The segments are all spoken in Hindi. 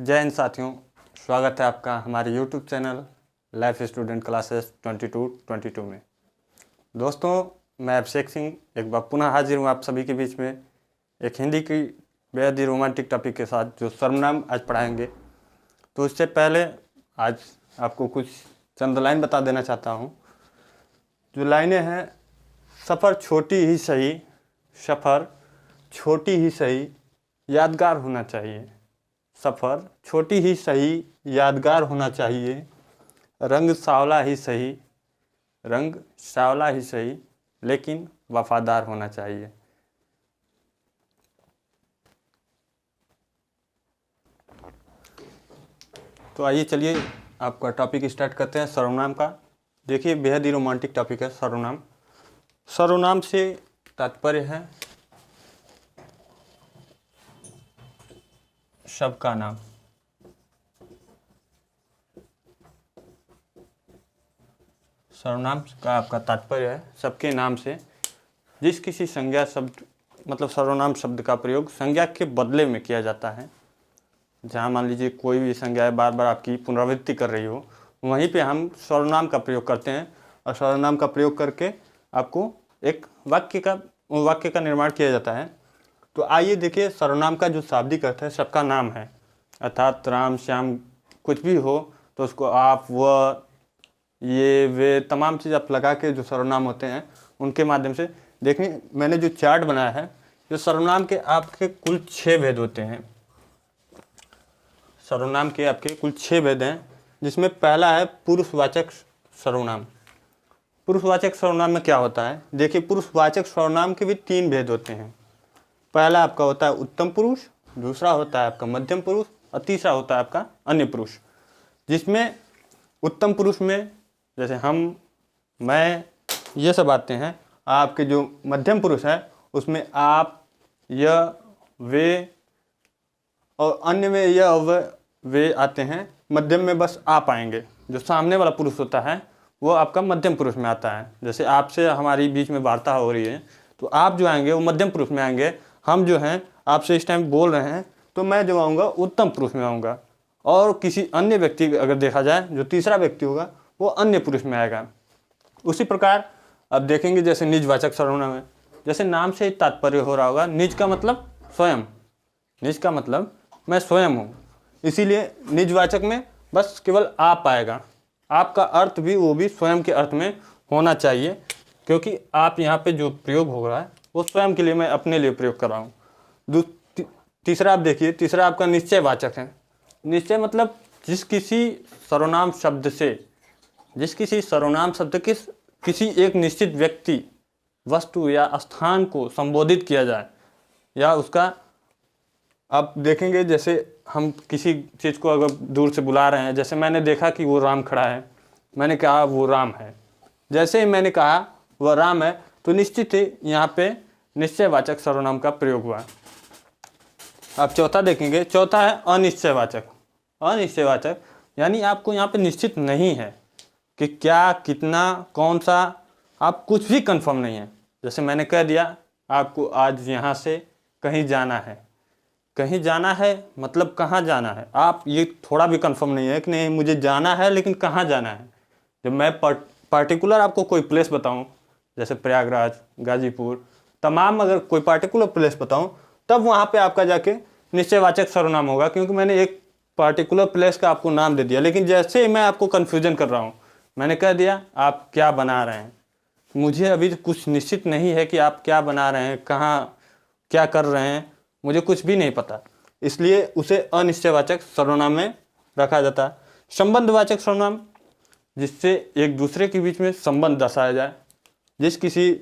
जय हिंद साथियों, स्वागत है आपका हमारे YouTube channel life student classes 22 में। दोस्तों, मैं अभिषेक सिंह एक बार पुनः हाजिर हूँ आप सभी के बीच में एक हिंदी की बेहद ही रोमांटिक टॉपिक के साथ, जो सर्वनाम आज पढ़ाएंगे। तो उससे पहले आज आपको कुछ चंद लाइन बता देना चाहता हूँ। जो लाइनें हैं, सफ़र छोटी ही सही, सफ़र छोटी ही सही, यादगार होना चाहिए। सफ़र छोटी ही सही, यादगार होना चाहिए। रंग सांवला ही सही, रंग सांवला ही सही, लेकिन वफादार होना चाहिए। तो आइए चलिए आपका टॉपिक स्टार्ट करते हैं सर्वनाम का। देखिए, बेहद ही रोमांटिक टॉपिक है सर्वनाम। सर्वनाम से तात्पर्य है शब्द का नाम। सर्वनाम का आपका तात्पर्य है सबके नाम से जिस किसी संज्ञा शब्द मतलब सर्वनाम शब्द का प्रयोग संज्ञा के बदले में किया जाता है। जहाँ मान लीजिए कोई भी संज्ञा बार बार आपकी पुनरावृत्ति कर रही हो, वहीं पे हम सर्वनाम का प्रयोग करते हैं और सर्वनाम का प्रयोग करके आपको एक वाक्य का निर्माण किया जाता है। तो आइए देखिए, सर्वनाम का जो शाब्दिक अर्थ है सबका नाम है, अर्थात राम श्याम कुछ भी हो तो उसको आप, वह, ये, वे तमाम चीज़ आप लगा के जो सर्वनाम होते हैं उनके माध्यम से। देखिए, मैंने जो चार्ट बनाया है, जो सर्वनाम के आपके कुल 6 भेद होते हैं। सर्वनाम के आपके कुल 6 भेद हैं, जिसमें पहला है पुरुषवाचक सर्वनाम। पुरुषवाचक सर्वनाम में क्या होता है? देखिए, पुरुषवाचक सर्वनाम के भी 3 भेद होते हैं। पहला आपका होता है उत्तम पुरुष, दूसरा होता है आपका मध्यम पुरुष और तीसरा होता है आपका अन्य पुरुष। जिसमें उत्तम पुरुष में जैसे हम, मैं, ये सब आते हैं। आपके जो मध्यम पुरुष है उसमें आप, यह, वे और अन्य में यह और वे आते हैं। मध्यम में बस आप आएंगे। जो सामने वाला पुरुष होता है वो आपका मध्यम पुरुष में आता है। जैसे आपसे हमारी बीच में वार्ता हो रही है तो आप जो आएंगे वो मध्यम पुरुष में आएंगे। हम जो हैं आपसे इस टाइम बोल रहे हैं तो मैं जो आऊँगा उत्तम पुरुष में आऊँगा। और किसी अन्य व्यक्ति अगर देखा जाए, जो तीसरा व्यक्ति होगा वो अन्य पुरुष में आएगा। उसी प्रकार अब देखेंगे जैसे निजवाचक सर्वनाम है। जैसे नाम से तात्पर्य हो रहा होगा, निज का मतलब स्वयं, निज का मतलब मैं स्वयं हूँ, इसीलिए निजवाचक में बस केवल आप आएगा। आपका अर्थ भी वो भी स्वयं के अर्थ में होना चाहिए, क्योंकि आप यहाँ पे जो प्रयोग हो रहा है वो स्वयं के लिए, मैं अपने लिए प्रयोग कर रहा हूँ। तीसरा आप देखिए, तीसरा आपका निश्चयवाचक है। निश्चय मतलब जिस किसी सर्वनाम शब्द से, जिस किसी सर्वनाम शब्द किसी एक निश्चित व्यक्ति, वस्तु या स्थान को संबोधित किया जाए, या उसका आप देखेंगे जैसे हम किसी चीज़ को अगर दूर से बुला रहे हैं, जैसे मैंने देखा कि वो राम खड़ा है, मैंने कहा वो राम है। जैसे ही मैंने कहा वह राम है तो निश्चित ही यहाँ पे निश्चयवाचक सर्वनाम का प्रयोग हुआ। आप चौथा देखेंगे, चौथा है अनिश्चयवाचक। अनिश्चयवाचक यानी आपको यहाँ पे निश्चित नहीं है कि क्या, कितना, कौन सा, आप कुछ भी कंफर्म नहीं है। जैसे मैंने कह दिया आपको आज यहाँ से कहीं जाना है। कहीं जाना है मतलब कहाँ जाना है, आप ये थोड़ा भी कंफर्म नहीं है कि नहीं मुझे जाना है, लेकिन कहाँ जाना है। जब मैं पार्टिकुलर आपको कोई प्लेस बताऊँ, जैसे प्रयागराज, गाजीपुर, तमाम अगर कोई पार्टिकुलर प्लेस बताऊँ, तब वहाँ पे आपका जाके निश्चयवाचक सर्वनाम होगा, क्योंकि मैंने एक पार्टिकुलर प्लेस का आपको नाम दे दिया। लेकिन जैसे ही मैं आपको कन्फ्यूजन कर रहा हूँ, मैंने कह दिया आप क्या बना रहे हैं, मुझे अभी कुछ निश्चित नहीं है कि आप क्या बना रहे हैं, कहाँ क्या कर रहे हैं, मुझे कुछ भी नहीं पता, इसलिए उसे अनिश्चयवाचक सर्वनाम में रखा जाता है। संबंधवाचक सर्वनाम, जिससे एक दूसरे के बीच में संबंध दर्शाया जाए। जिस किसी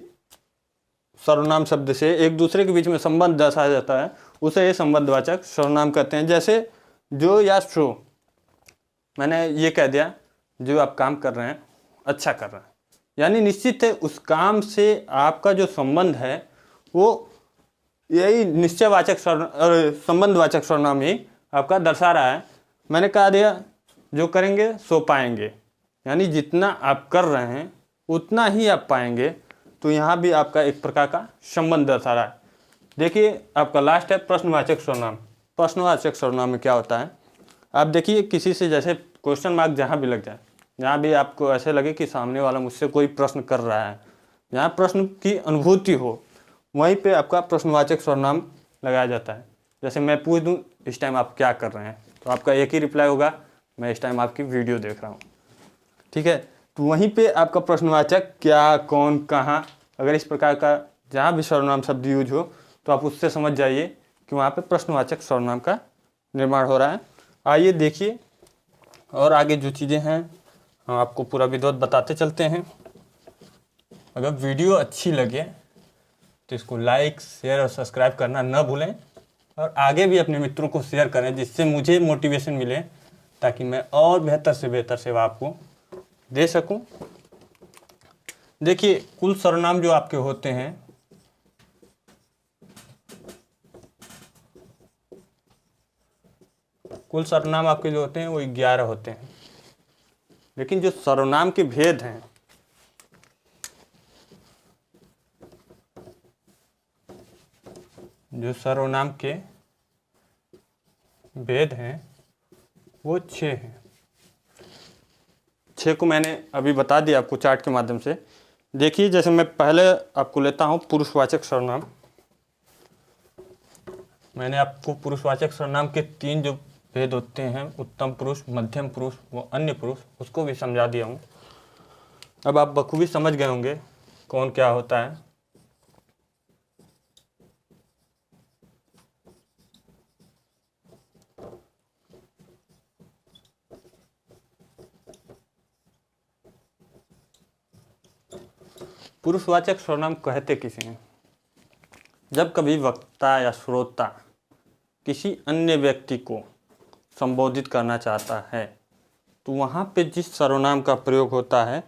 सर्वनाम शब्द से एक दूसरे के बीच में संबंध दर्शाया जाता है उसे ये संबंधवाचक सर्वनाम कहते हैं। जैसे जो या सो, मैंने ये कह दिया जो आप काम कर रहे हैं अच्छा कर रहे हैं, यानी निश्चित है उस काम से आपका जो संबंध है वो यही निश्चयवाचक संबंधवाचक सर्वनाम ही आपका दर्शा रहा है। मैंने कहा दिया जो करेंगे सो पाएंगे, यानी जितना आप कर रहे हैं उतना ही आप पाएंगे। तो यहाँ भी आपका एक प्रकार का संबंध दर्शा रहा है। देखिए आपका लास्ट है प्रश्नवाचक सर्वनाम। प्रश्नवाचक सर्वनाम में क्या होता है? आप देखिए किसी से जैसे क्वेश्चन मार्क जहाँ भी लग जाए, जहाँ भी आपको ऐसे लगे कि सामने वाला मुझसे कोई प्रश्न कर रहा है, जहाँ प्रश्न की अनुभूति हो, वहीं पे आपका प्रश्नवाचक सर्वनाम लगाया जाता है। जैसे मैं पूछ दूँ इस टाइम आप क्या कर रहे हैं, तो आपका एक ही रिप्लाई होगा, मैं इस टाइम आपकी वीडियो देख रहा हूँ। ठीक है, तो वहीं पे आपका प्रश्नवाचक क्या, कौन, कहाँ, अगर इस प्रकार का जहाँ भी सर्वनाम शब्द यूज हो तो आप उससे समझ जाइए कि वहाँ पे प्रश्नवाचक सर्वनाम का निर्माण हो रहा है। आइए देखिए और आगे जो चीज़ें हैं हम आपको पूरा विधिवत बताते चलते हैं। अगर वीडियो अच्छी लगे तो इसको लाइक, शेयर और सब्सक्राइब करना न भूलें, और आगे भी अपने मित्रों को शेयर करें, जिससे मुझे मोटिवेशन मिले, ताकि मैं और बेहतर से बेहतर सेवा आपको दे सकूं। देखिए कुल सर्वनाम जो आपके होते हैं, कुल सर्वनाम आपके जो होते हैं वो 11 होते हैं। लेकिन जो सर्वनाम के भेद हैं, जो सर्वनाम के भेद हैं वो 6 हैं। 6 को मैंने अभी बता दिया आपको चार्ट के माध्यम से। देखिए जैसे मैं पहले आपको लेता हूँ पुरुषवाचक सर्वनाम। मैंने आपको पुरुषवाचक सर्वनाम के 3 जो भेद होते हैं, उत्तम पुरुष, मध्यम पुरुष व अन्य पुरुष, उसको भी समझा दिया हूँ। अब आप बखूबी समझ गए होंगे कौन क्या होता है। पुरुषवाचक सर्वनाम कहते किसे हैं? जब कभी वक्ता या श्रोता किसी अन्य व्यक्ति को संबोधित करना चाहता है तो वहाँ पे जिस सर्वनाम का प्रयोग होता है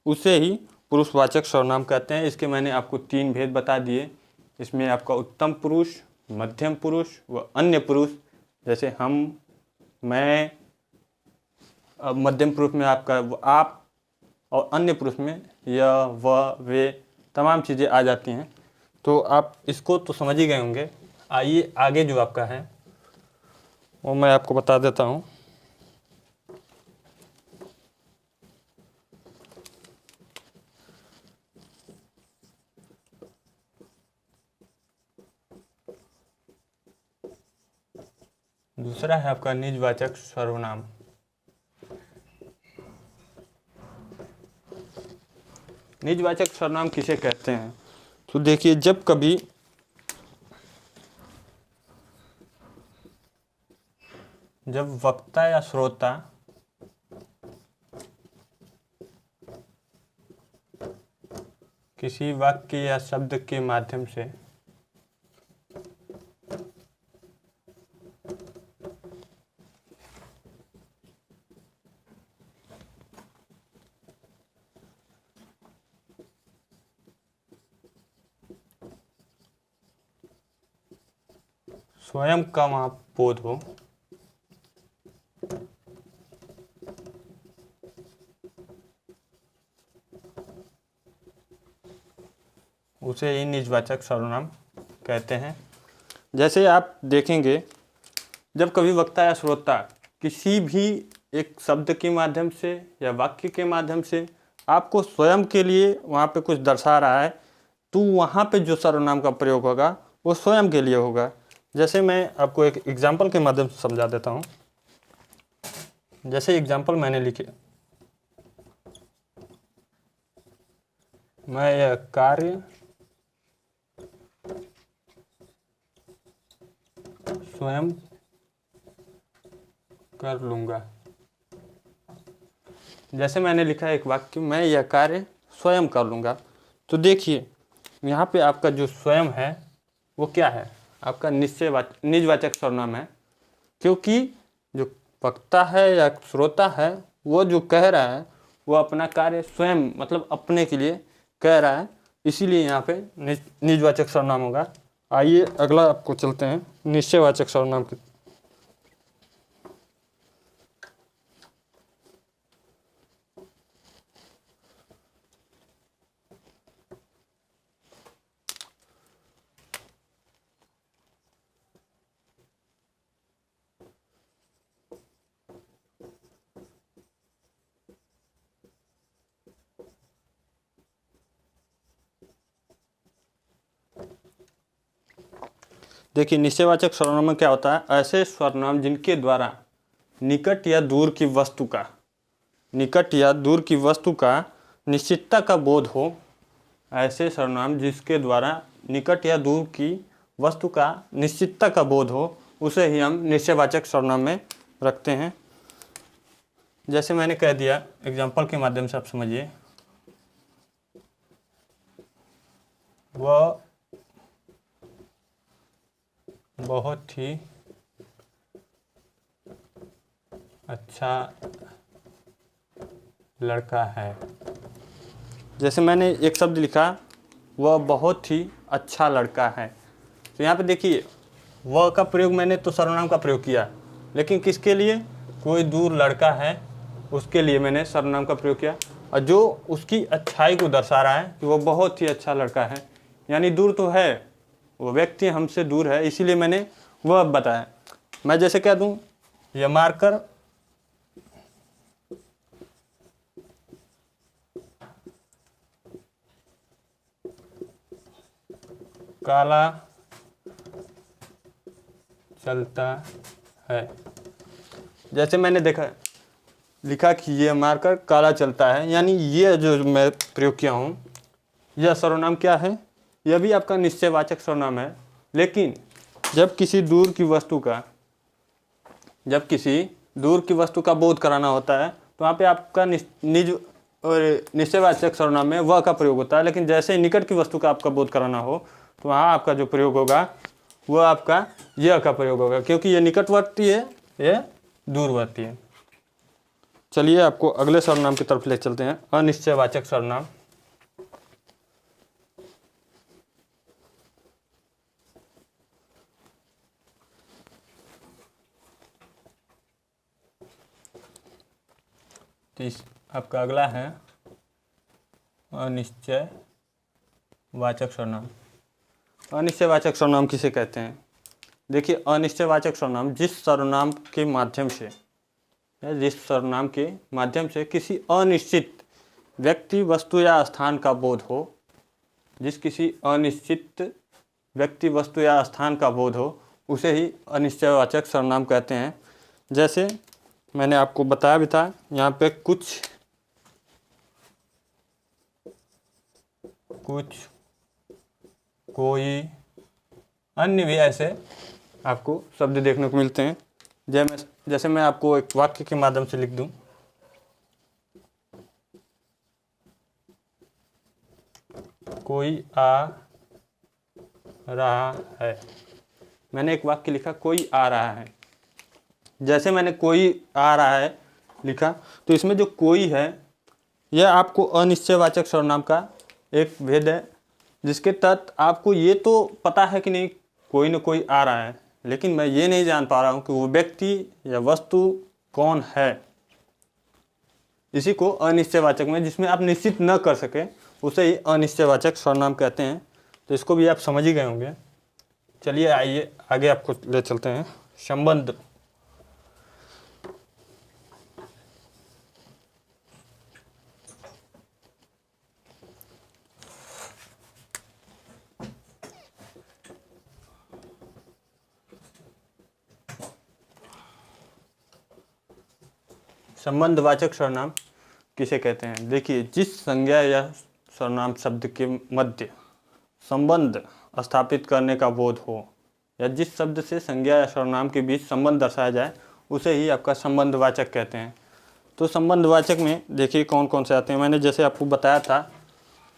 उसे ही पुरुषवाचक सर्वनाम कहते हैं। इसके मैंने आपको 3 भेद बता दिए। इसमें आपका उत्तम पुरुष, मध्यम पुरुष व अन्य पुरुष, जैसे हम, मैं। अब मध्यम पुरुष में आपका आप, और अन्य पुरुष में यह, वह, वे, तमाम चीज़ें आ जाती हैं। तो आप इसको तो समझ ही गए होंगे। आइए आगे जो आपका है वो मैं आपको बता देता हूँ। दूसरा है आपका निजवाचक सर्वनाम। निजवाचक सर्वनाम किसे कहते हैं? तो देखिए जब कभी जब वक्ता या श्रोता किसी वाक्य या शब्द के माध्यम से स्वयं का वहाँ बोध हो, उसे ही निजवाचक सर्वनाम कहते हैं। जैसे आप देखेंगे जब कभी वक्ता या श्रोता किसी भी एक शब्द के माध्यम से या वाक्य के माध्यम से आपको स्वयं के लिए वहाँ पे कुछ दर्शा रहा है, तो वहाँ पे जो सर्वनाम का प्रयोग होगा वो स्वयं के लिए होगा। जैसे मैं आपको एक एग्जाम्पल के माध्यम से समझा देता हूँ। जैसे एग्जाम्पल मैंने लिखे, मैं यह कार्य स्वयं कर लूँगा। जैसे मैंने लिखा एक वाक्य, मैं यह कार्य स्वयं कर लूँगा। तो देखिए यहाँ पे आपका जो स्वयं है वो क्या है? आपका निजवाचक सर्वनाम है, क्योंकि जो वक्ता है या श्रोता है वो जो कह रहा है वो अपना कार्य स्वयं मतलब अपने के लिए कह रहा है, इसीलिए यहाँ पे निजवाचक सर्वनाम होगा। आइए अगला आपको चलते हैं निश्चयवाचक सर्वनाम की। देखिए निश्चयवाचक सर्वनाम में क्या होता है, ऐसे सर्वनाम जिनके द्वारा निकट या दूर की वस्तु का निश्चितता का बोध हो, ऐसे सर्वनाम जिसके द्वारा निकट या दूर की वस्तु का निश्चितता का बोध हो, उसे ही हम निश्चयवाचक सर्वनाम में रखते हैं। जैसे मैंने कह दिया, एग्जाम्पल के माध्यम से आप समझिए, वह बहुत ही अच्छा लड़का है। जैसे मैंने एक शब्द लिखा, वह बहुत ही अच्छा लड़का है, तो यहाँ पे देखिए वह का प्रयोग मैंने तो सर्वनाम का प्रयोग किया, लेकिन किसके लिए, कोई दूर लड़का है उसके लिए मैंने सर्वनाम का प्रयोग किया, और जो उसकी अच्छाई को दर्शा रहा है कि वह बहुत ही अच्छा लड़का है, यानी दूर तो है, वो व्यक्ति हमसे दूर है, इसीलिए मैंने वह बताया। मैं जैसे कह दूं, यह मार्कर काला चलता है, जैसे मैंने लिखा कि यह मार्कर काला चलता है, यानी ये जो मैं प्रयोग किया हूँ, यह सर्वनाम क्या है, यह भी आपका निश्चयवाचक सर्वनाम है। लेकिन जब किसी दूर की वस्तु का बोध कराना होता है, तो वहाँ पे आपका निज और निश्चयवाचक सर्वनाम में वह का प्रयोग होता है। लेकिन जैसे निकट की वस्तु का आपका बोध कराना हो, तो वहाँ आपका जो प्रयोग होगा वह आपका यह का प्रयोग होगा, क्योंकि ये निकटवर्ती है, यह दूरवर्ती है। चलिए आपको अगले सर्वनाम की तरफ ले चलते हैं, अनिश्चयवाचक सर्वनाम। तो आपका अगला है अनिश्चयवाचक सर्वनाम। अनिश्चयवाचक सर्वनाम किसे कहते हैं? देखिए, अनिश्चयवाचक सर्वनाम जिस सर्वनाम के माध्यम से किसी अनिश्चित व्यक्ति, वस्तु या स्थान का बोध हो, उसे ही अनिश्चयवाचक सर्वनाम कहते हैं। जैसे मैंने आपको बताया भी था, यहाँ पे कुछ कोई अन्य भी ऐसे आपको शब्द देखने को मिलते हैं। जैसे मैं आपको एक वाक्य के माध्यम से लिख दूं, कोई आ रहा है। मैंने एक वाक्य लिखा, कोई आ रहा है। जैसे मैंने कोई आ रहा है लिखा, तो इसमें जो कोई है, यह आपको अनिश्चयवाचक सर्वनाम का एक भेद है, जिसके तहत आपको ये तो पता है कि नहीं कोई न कोई आ रहा है, लेकिन मैं ये नहीं जान पा रहा हूँ कि वो व्यक्ति या वस्तु कौन है। इसी को अनिश्चयवाचक में, जिसमें आप निश्चित न कर सके, उसे ही अनिश्चयवाचक सर्वनाम कहते हैं। तो इसको भी आप समझ ही गए होंगे। चलिए आइए आगे आपको ले चलते हैं। संबंध। संबंधवाचक सर्वनाम किसे कहते हैं? देखिए, जिस संज्ञा या सर्वनाम शब्द के मध्य संबंध स्थापित करने का बोध हो, या जिस शब्द से संज्ञा या सर्वनाम के बीच संबंध दर्शाया जाए, उसे ही आपका संबंधवाचक कहते हैं। तो संबंधवाचक में देखिए कौन कौन से आते हैं। मैंने जैसे आपको बताया था,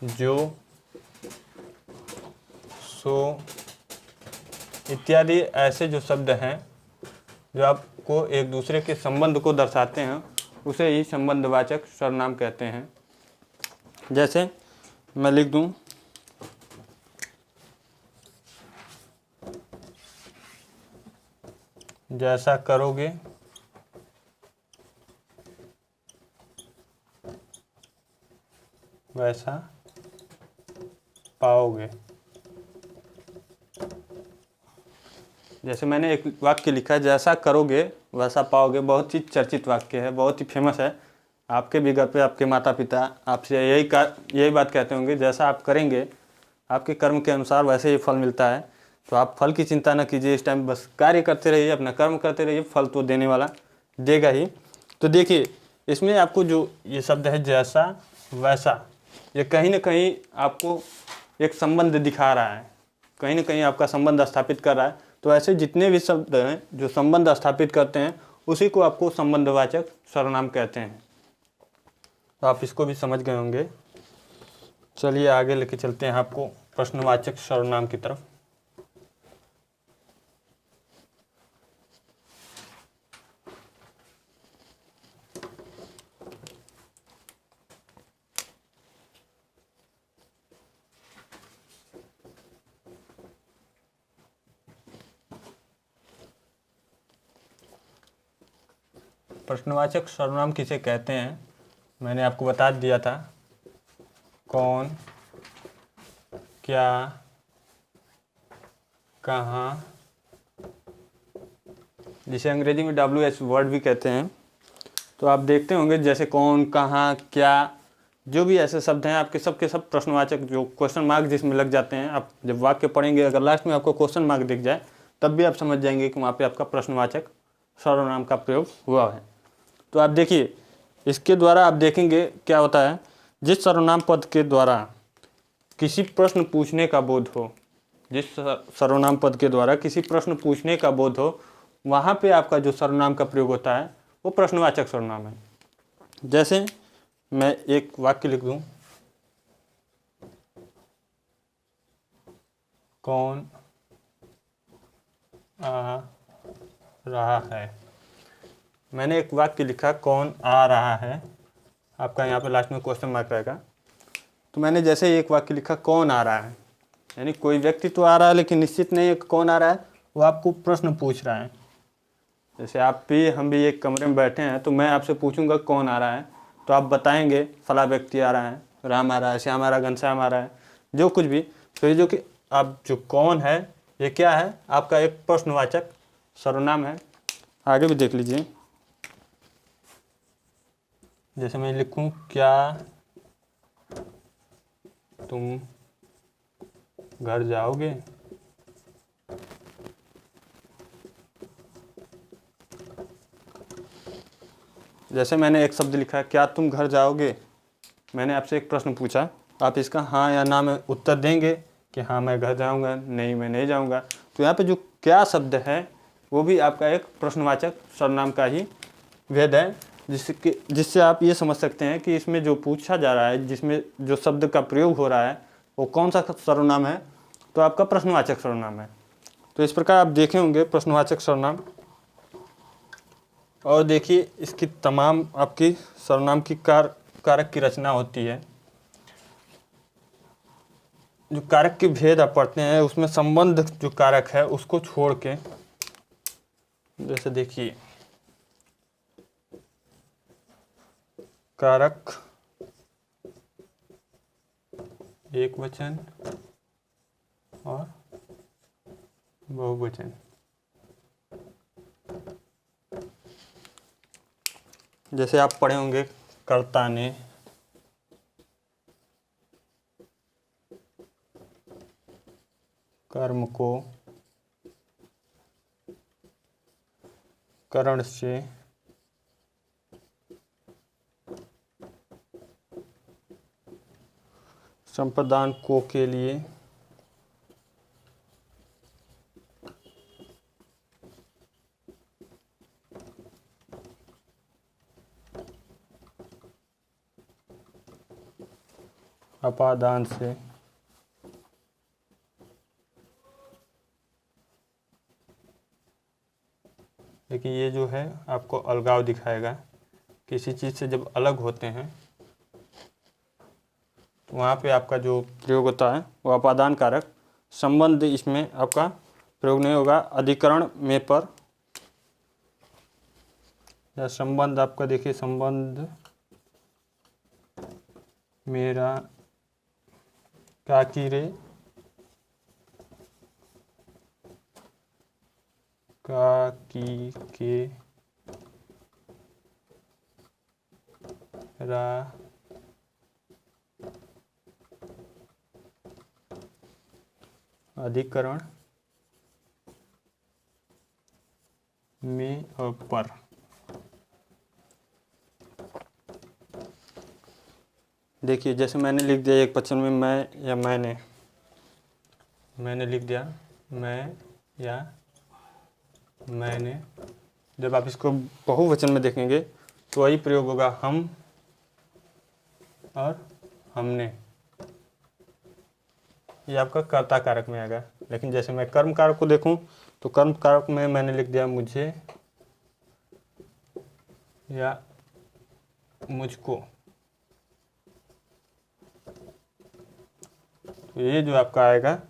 जो, सो इत्यादि ऐसे जो शब्द हैं जो आपको एक दूसरे के संबंध को दर्शाते हैं, उसे ही संबंधवाचक सर्वनाम कहते हैं। जैसे मैं लिख दूं, जैसा करोगे वैसा पाओगे। जैसे मैंने एक वाक्य लिखा है, जैसा करोगे वैसा पाओगे। बहुत ही चर्चित वाक्य है, बहुत ही फेमस है। आपके भी घर पे आपके माता पिता आपसे यही बात कहते होंगे, जैसा आप करेंगे आपके कर्म के अनुसार वैसे ही फल मिलता है। तो आप फल की चिंता न कीजिए, इस टाइम बस कार्य करते रहिए, अपना कर्म करते रहिए, फल तो देने वाला देगा ही। तो देखिए इसमें आपको जो ये शब्द है जैसा वैसा, ये कहीं ना कहीं आपको एक संबंध दिखा रहा है, कहीं ना कहीं आपका संबंध स्थापित कर रहा है। तो ऐसे जितने भी शब्द हैं जो संबंध स्थापित करते हैं उसी को आपको संबंधवाचक सर्वनाम कहते हैं। तो आप इसको भी समझ गए होंगे। चलिए आगे लेके चलते हैं आपको प्रश्नवाचक सर्वनाम की तरफ। प्रश्नवाचक सर्वनाम किसे कहते हैं मैंने आपको बता दिया था। कौन, क्या, कहाँ, जिसे अंग्रेजी में WH वर्ड भी कहते हैं। तो आप देखते होंगे जैसे कौन, कहाँ, क्या, जो भी ऐसे शब्द हैं आपके सब के सब प्रश्नवाचक जो क्वेश्चन मार्क जिसमें लग जाते हैं। आप जब वाक्य पढ़ेंगे अगर लास्ट में आपको क्वेश्चन मार्क दिख जाए तब भी आप समझ जाएंगे कि वहाँ पे आपका प्रश्नवाचक सर्वनाम का प्रयोग हुआ है। तो आप देखिए इसके द्वारा आप देखेंगे क्या होता है, जिस सर्वनाम पद के द्वारा किसी प्रश्न पूछने का बोध हो, जिस सर्वनाम पद के द्वारा किसी प्रश्न पूछने का बोध हो, वहाँ पे आपका जो सर्वनाम का प्रयोग होता है वो प्रश्नवाचक सर्वनाम है। जैसे मैं एक वाक्य लिख दूं, कौन आ रहा है। मैंने एक वाक्य लिखा कौन आ रहा है, आपका यहाँ पे लास्ट में क्वेश्चन मार्क रहेगा। तो मैंने जैसे ही एक वाक्य लिखा कौन आ रहा है, यानी कोई व्यक्ति तो आ रहा है लेकिन निश्चित नहीं है कि कौन आ रहा है, वो आपको प्रश्न पूछ रहा है। जैसे आप भी हम भी एक कमरे में बैठे हैं तो मैं आपसे पूछूंगा कौन आ रहा है, तो आप बताएंगे फला व्यक्ति आ रहा है, राम आ रहा है, श्याम आ रहा है, घनश्याम आ रहा है, जो कुछ भी। तो ये जो कि आप जो कौन है ये क्या है, आपका एक प्रश्नवाचक सर्वनाम है। आगे भी देख लीजिए, जैसे मैं लिखूं क्या तुम घर जाओगे। जैसे मैंने एक शब्द लिखा क्या तुम घर जाओगे, मैंने आपसे एक प्रश्न पूछा, आप इसका हाँ या ना में उत्तर देंगे कि हाँ मैं घर जाऊंगा, नहीं मैं नहीं जाऊंगा। तो यहाँ पे जो क्या शब्द है वो भी आपका एक प्रश्नवाचक सर्वनाम का ही भेद है, जिससे आप ये समझ सकते हैं कि इसमें जो पूछा जा रहा है, जिसमें जो शब्द का प्रयोग हो रहा है वो कौन सा सर्वनाम है, तो आपका प्रश्नवाचक सर्वनाम है। तो इस प्रकार आप देखे होंगे प्रश्नवाचक सर्वनाम। और देखिए इसकी तमाम आपकी सर्वनाम की कारक की रचना होती है। जो कारक के भेद आप पढ़ते हैं उसमें संबंध जो कारक है उसको छोड़ के, जैसे देखिए कारक एक वचन और बहुवचन। जैसे आप पढ़े होंगे कर्ता ने, कर्म को, करण से, संप्रदान को के लिए, अपादान से, लेकिन ये जो है आपको अलगाव दिखाएगा। किसी चीज़ से जब अलग होते हैं तो वहाँ पे आपका जो प्रयोग होता है वो अपादान कारक। संबंध इसमें आपका प्रयोग नहीं होगा। अधिकरण में पर या संबंध आपका देखिए, संबंध मेरा काकी रे, काकी के रा अधिकरण में और पर। देखिए जैसे मैंने लिख दिया एक वचन में मैं या मैंने लिख दिया मैं या मैंने। जब आप इसको बहुवचन में देखेंगे तो वही प्रयोग होगा हम और हमने। ये आपका कर्ता कारक में आएगा। लेकिन जैसे मैं कर्म कारक को देखूं तो कर्म कारक में मैंने लिख दिया मुझे या मुझको। तो ये जो आपका आएगा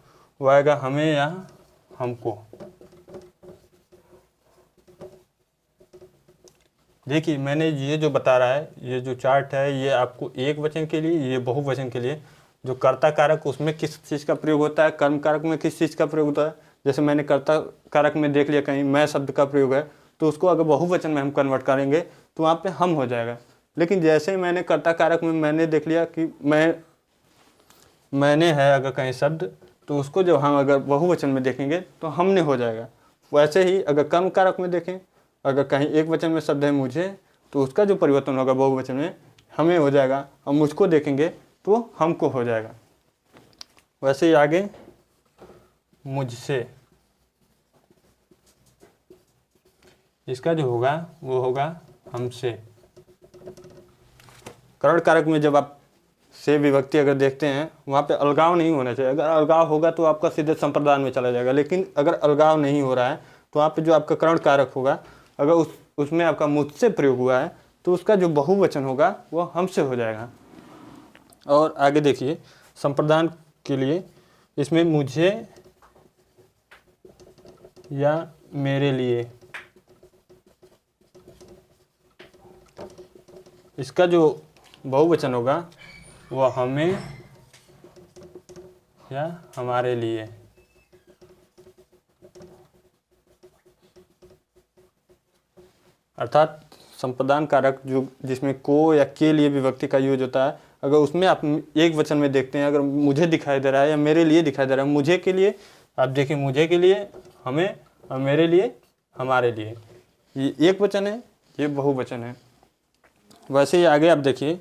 वो आएगा हमें या हमको। देखिए मैंने ये जो बता रहा है, ये जो चार्ट है, ये आपको एक वचन के लिए, ये बहुवचन के लिए। जो कर्ता कारक उसमें किस चीज़ का प्रयोग होता है, कर्म कारक में किस चीज़ का प्रयोग होता है। जैसे मैंने कर्ता कारक में देख लिया कहीं मैं शब्द का प्रयोग है, तो उसको अगर बहुवचन में हम कन्वर्ट करेंगे तो वहाँ पे हम हो जाएगा। लेकिन जैसे ही मैंने कर्ता कारक में मैंने देख लिया कि मैंने है अगर कहीं शब्द, तो उसको जब हम अगर बहुवचन में देखेंगे तो हमने हो जाएगा। वैसे ही अगर कर्म कारक में देखें, अगर कहीं एक वचन में शब्द है मुझे, तो उसका जो परिवर्तन होगा बहुवचन में हमें हो जाएगा। हम मुझको देखेंगे तो हमको हो जाएगा। वैसे ही आगे मुझसे, इसका जो होगा वो होगा हमसे। करण कारक में जब आप से विभक्ति अगर देखते हैं वहाँ पे अलगाव नहीं होना चाहिए। अगर अलगाव होगा तो आपका सीधे संप्रदान में चला जाएगा। लेकिन अगर अलगाव नहीं हो रहा है तो वहाँ पे जो आपका करण कारक होगा, अगर उसमें आपका मुझसे प्रयोग हुआ है तो उसका जो बहुवचन होगा वो हमसे हो जाएगा। और आगे देखिए संप्रदान के लिए इसमें मुझे या मेरे लिए, इसका जो बहुवचन होगा वो हमें या हमारे लिए। अर्थात संप्रदान कारक जो जिसमें को या के लिए विभक्ति का यूज होता है, अगर उसमें आप एक वचन में देखते हैं, अगर मुझे दिखाई दे रहा है या मेरे लिए दिखाई दे रहा है, मुझे के लिए आप देखिए, मुझे के लिए हमें और मेरे लिए हमारे लिए, ये एक वचन है, ये बहुवचन है। वैसे ही आगे आप देखिए,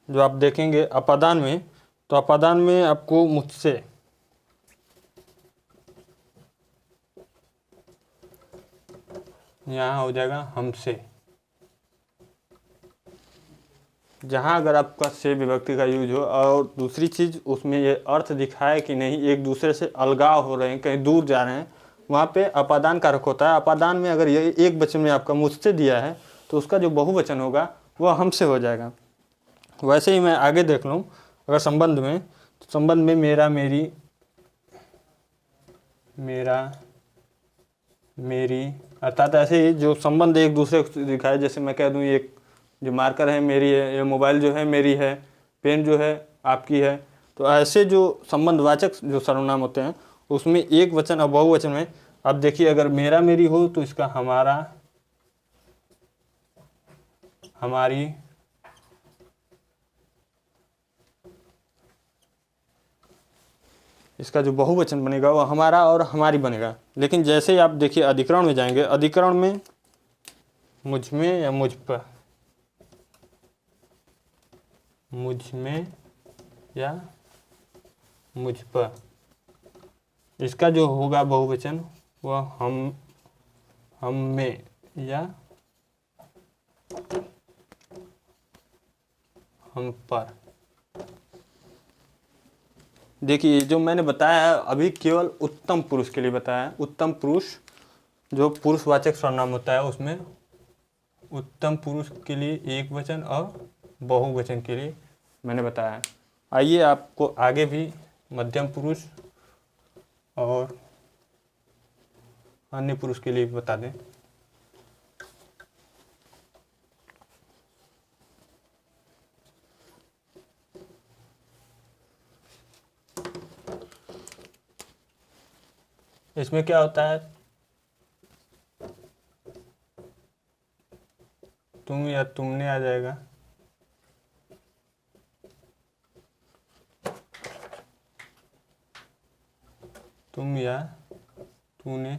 जो आप देखेंगे अपादान में, तो अपादान में आपको मुझसे, यहाँ हो जाएगा हमसे। जहाँ अगर आपका से विभक्ति का यूज हो और दूसरी चीज़ उसमें ये अर्थ दिखाए कि नहीं एक दूसरे से अलगाव हो रहे हैं, कहीं दूर जा रहे हैं, वहाँ पे अपादान कारक होता है। अपादान में अगर ये एक वचन में आपका मुझसे दिया है तो उसका जो बहुवचन होगा वह हमसे हो जाएगा। वैसे ही मैं आगे देख लूँ अगर संबंध में, तो संबंध में मेरा, मेरी, मेरा, मेरी, अर्थात ऐसे ही जो संबंध एक दूसरे को दिखाए। जैसे मैं कह दूँ एक जो मार्कर है मेरी है, ये मोबाइल जो है मेरी है, पेन जो है आपकी है। तो ऐसे जो संबंधवाचक जो सर्वनाम होते हैं उसमें एक वचन और बहुवचन में आप देखिए, अगर मेरा मेरी हो तो इसका हमारा, हमारी, इसका जो बहुवचन बनेगा वो हमारा और हमारी बनेगा। लेकिन जैसे ही आप देखिए अधिकरण में जाएंगे, अधिकरण में मुझ में या मुझ पर, मुझ में या मुझ पर, इसका जो होगा बहुवचन वह हम में या हम पर। देखिए जो मैंने बताया है अभी केवल उत्तम पुरुष के लिए बताया है। उत्तम पुरुष जो पुरुषवाचक सर्वनाम होता है उसमें उत्तम पुरुष के लिए एक वचन और बहुवचन के लिए मैंने बताया है। आइए आपको आगे भी मध्यम पुरुष और अन्य पुरुष के लिए भी बता दें। इसमें क्या होता है, तुम या तुमने आ जाएगा, तुम या तूने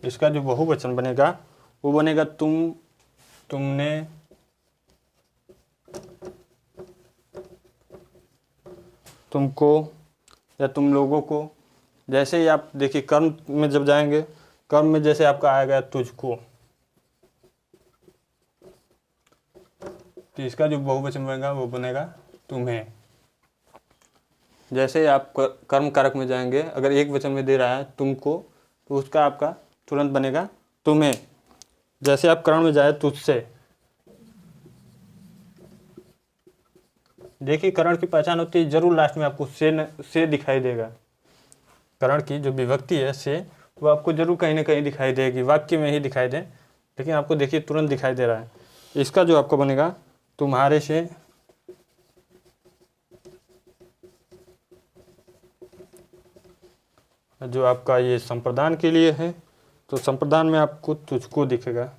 इसका जो बहुवचन बनेगा वो बनेगा तुम, तुमने, तुमको या तुम लोगों को। जैसे ही आप देखिए कर्म में जब जाएंगे, कर्म में जैसे आपका आएगा तुझको, तो इसका जो बहुवचन बनेगा वो बनेगा तुम्हें। जैसे आप कर्म कारक में जाएंगे, अगर एक वचन में दे रहा है तुमको, तो उसका आपका तुरंत बनेगा तुम्हें। जैसे आप करण में जाए तुझसे, देखिए करण की पहचान होती है, जरूर लास्ट में आपको से दिखाई देगा। करण की जो विभक्ति है से, वो आपको जरूर कहीं ना कहीं दिखाई देगी, वाक्य में ही दिखाई दे, लेकिन आपको देखिए तुरंत दिखाई दे रहा है। इसका जो आपको बनेगा तुम्हारे से, जो आपका ये संप्रदान के लिए है, तो संप्रदान में आपको तुझको दिखेगा।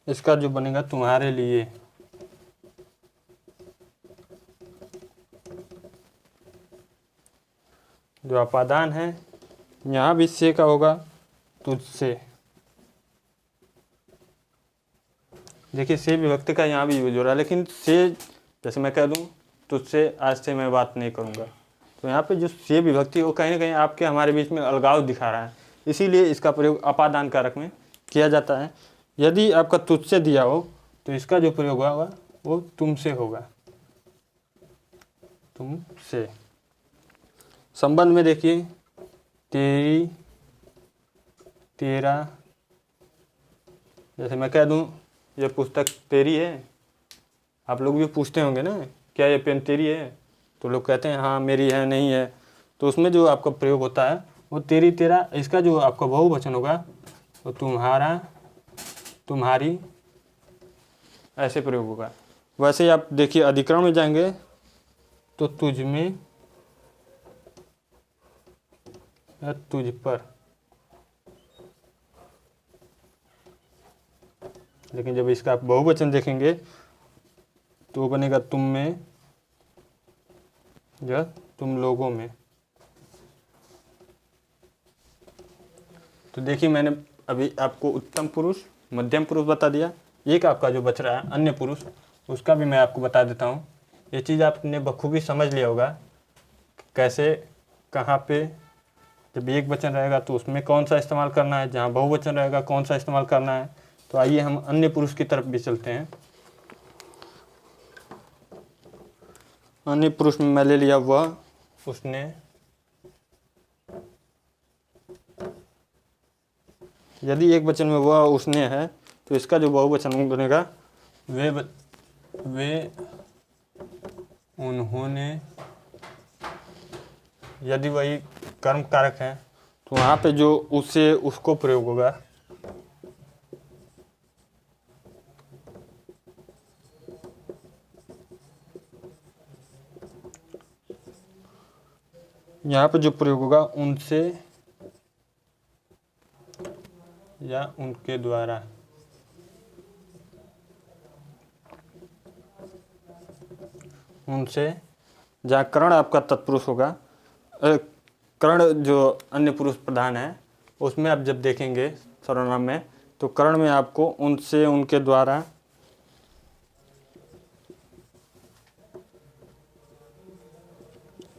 इसका जो बनेगा तुम्हारे लिए। जो अपादान है यहाँ भी से का होगा तुझसे। देखिए से विभक्ति का यहाँ भी यूज हो रहा है, लेकिन से जैसे मैं कह दूँ तुझसे आज से मैं बात नहीं करूँगा, तो यहाँ पे जो से विभक्ति वो कहीं ना कहीं आपके हमारे बीच में अलगाव दिखा रहा है, इसीलिए इसका प्रयोग अपादान कारक में किया जाता है। यदि आपका तुझसे दिया हो तो इसका जो प्रयोग होगा वो तुमसे होगा, तुमसे। संबंध में देखिए तेरी, तेरा। जैसे मैं कह दूं ये पुस्तक तेरी है, आप लोग भी पूछते होंगे ना क्या ये पेन तेरी है, तो लोग कहते हैं हाँ मेरी है, नहीं है, तो उसमें जो आपका प्रयोग होता है वो तेरी, तेरा। इसका जो आपका बहुवचन होगा वो तुम्हारा, तुम्हारी, ऐसे प्रयोग होगा। वैसे ही आप देखिए अधिकरण में जाएंगे तो तुझ में या तुझ पर, लेकिन जब इसका आप बहुवचन देखेंगे तो बनेगा तुम में या तुम लोगों में। तो देखिए मैंने अभी आपको उत्तम पुरुष, मध्यम पुरुष बता दिया। एक आपका जो बच रहा है अन्य पुरुष, उसका भी मैं आपको बता देता हूँ। ये चीज़ आपने बखूबी समझ लिया होगा कैसे, कहाँ पे जब एक वचन रहेगा तो उसमें कौन सा इस्तेमाल करना है, जहाँ बहुवचन रहेगा कौन सा इस्तेमाल करना है। तो आइए हम अन्य पुरुष की तरफ भी चलते हैं। अन्य पुरुष में मैं ले लिया वह, उसने। यदि एक वचन में वह उसने है तो इसका जो बहुवचन बनेगा वे उन्होंने। यदि वही कर्म कारक है तो वहाँ पे जो उससे उसको प्रयोग होगा। यहाँ पे जो प्रयोग होगा उनसे या उनके द्वारा। उनसे, जहाँ कर्ण आपका तत्पुरुष होगा, कर्ण जो अन्य पुरुष प्रधान है उसमें आप जब देखेंगे सर्वनाम में, तो कर्ण में आपको उनसे, उनके द्वारा,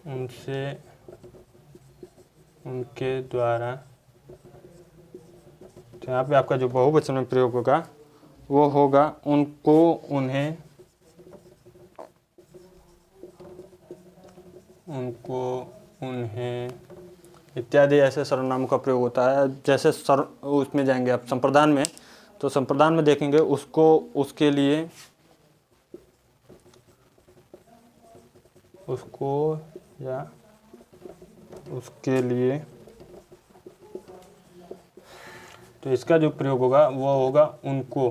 उनसे, उनके द्वारा। तो यहाँ पे आपका जो बहुवचन में प्रयोग होगा वो होगा उनको, उन्हें, उनको, उन्हें इत्यादि ऐसे सर्वनामों का प्रयोग होता है। जैसे उसमें जाएंगे आप संप्रदान में, तो संप्रदान में देखेंगे उसको, उसके लिए, उसको या उसके लिए। तो इसका जो प्रयोग होगा वो होगा उनको।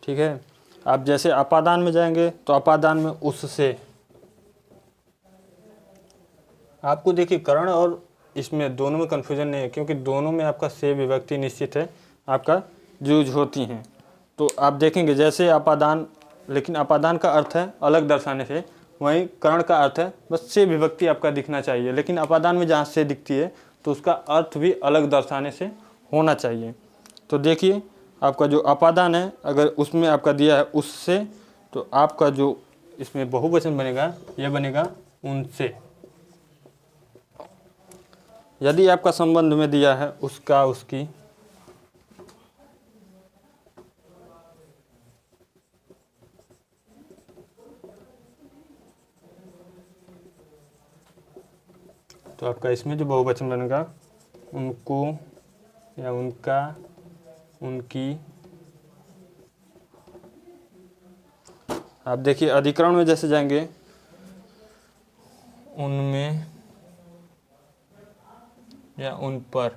ठीक है। आप जैसे अपादान में जाएंगे तो अपादान में उससे। आपको देखिए करण और इसमें दोनों में कन्फ्यूजन नहीं है, क्योंकि दोनों में आपका से विभक्ति निश्चित है, आपका यूज होती हैं। तो आप देखेंगे जैसे अपादान, लेकिन अपादान का अर्थ है अलग दर्शाने से, वहीं करण का अर्थ है, बस से विभक्ति आपका दिखना चाहिए, लेकिन अपादान में जहाँ से दिखती है तो उसका अर्थ भी अलग दर्शाने से होना चाहिए। तो देखिए आपका जो अपादान है अगर उसमें आपका दिया है उससे, तो आपका जो इसमें बहुवचन बनेगा यह बनेगा उनसे। यदि आपका संबंध में दिया है उसका उसकी, तो आपका इसमें जो बहुवचन बनेगा उनको या उनका, उनकी। आप देखिए अधिकरण में जैसे जाएंगे उनमें या उन पर,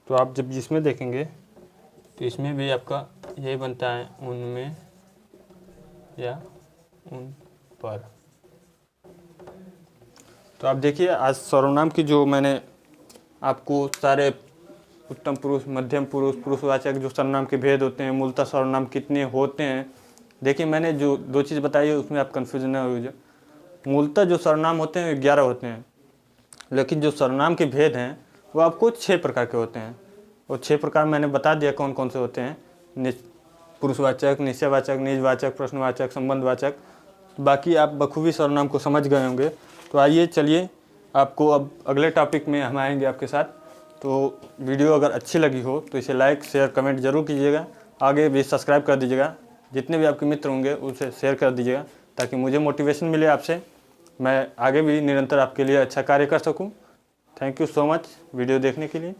तो आप जब जिसमें देखेंगे तो इसमें भी आपका यही बनता है उनमें या उन पर। तो आप देखिए आज सर्वनाम की जो मैंने आपको सारे उत्तम पुरुष, मध्यम पुरुष, पुरुषवाचक जो सर्वनाम के भेद होते हैं, मूलतः सर्वनाम कितने होते हैं, देखिए मैंने जो 2 चीज़ बताई है उसमें आप कन्फ्यूजन न हो जाए। मूलतः जो सर्वनाम होते हैं 11 होते हैं, लेकिन जो सर्वनाम के भेद हैं वो आपको 6 प्रकार के होते हैं। और 6 प्रकार मैंने बता दिया कौन कौन से होते हैं, पुरुषवाचक, निश्चयवाचक, निजवाचक, प्रश्नवाचक, संबंधवाचक। बाकी आप बखूबी सर्वनाम को समझ गए होंगे। तो आइए चलिए आपको अब अगले टॉपिक में हम आएंगे आपके साथ। तो वीडियो अगर अच्छी लगी हो तो इसे लाइक, शेयर, कमेंट जरूर कीजिएगा। आगे भी सब्सक्राइब कर दीजिएगा, जितने भी आपके मित्र होंगे उसे शेयर कर दीजिएगा, ताकि मुझे मोटिवेशन मिले आपसे, मैं आगे भी निरंतर आपके लिए अच्छा कार्य कर सकूं। Thank you so much video देखने के लिए।